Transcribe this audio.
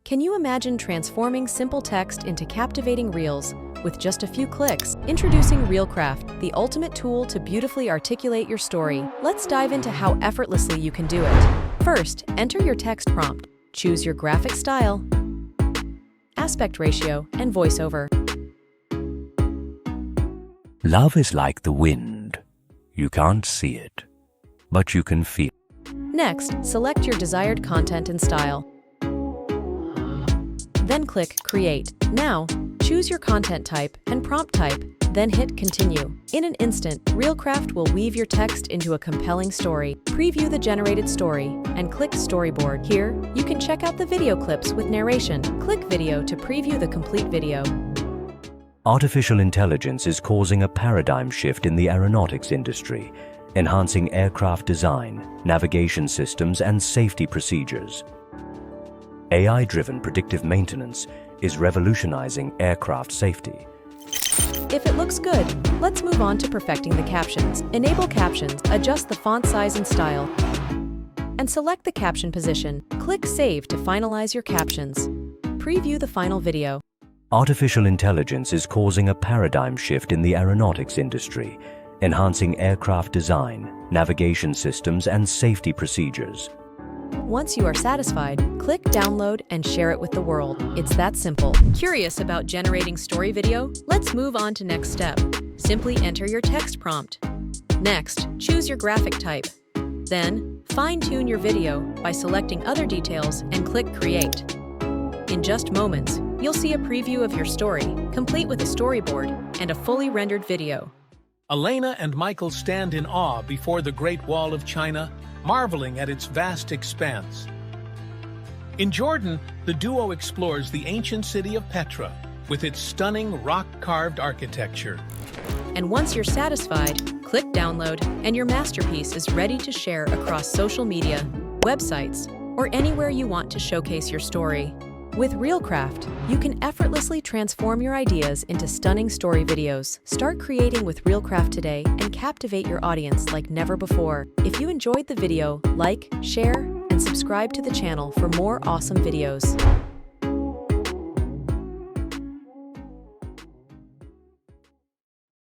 Can you imagine transforming simple text into captivating reels with just a few clicks? Introducing Reelcraft, the ultimate tool to beautifully articulate your story. Let's dive into how effortlessly you can do it. First, enter your text prompt. Choose your graphic style, aspect ratio, and voiceover. Love is like the wind. You can't see it, but you can feel it. Next, select your desired content and style. Then click Create. Now, choose your content type and prompt type, then hit Continue. In an instant, Reelcraft will weave your text into a compelling story. Preview the generated story and click Storyboard. Here, you can check out the video clips with narration. Click Video to preview the complete video. Artificial intelligence is causing a paradigm shift in the aeronautics industry, enhancing aircraft design, navigation systems, and safety procedures. AI-driven predictive maintenance is revolutionizing aircraft safety. If it looks good, let's move on to perfecting the captions. Enable captions, adjust the font size and style, and select the caption position. Click Save to finalize your captions. Preview the final video. Artificial intelligence is causing a paradigm shift in the aeronautics industry, enhancing aircraft design, navigation systems, and safety procedures. Once you are satisfied, click Download and share it with the world. It's that simple. Curious about generating story video? Let's move on to next step. Simply enter your text prompt. Next, choose your graphic type. Then, fine-tune your video by selecting other details and click Create. In just moments, you'll see a preview of your story, complete with a storyboard and a fully rendered video. Elena and Michael stand in awe before the Great Wall of China, marveling at its vast expanse. In Jordan, the duo explores the ancient city of Petra with its stunning rock-carved architecture. And once you're satisfied, click Download and your masterpiece is ready to share across social media, websites, or anywhere you want to showcase your story. With Reelcraft, you can effortlessly transform your ideas into stunning story videos. Start creating with Reelcraft today and captivate your audience like never before. If you enjoyed the video, like, share, and subscribe to the channel for more awesome videos.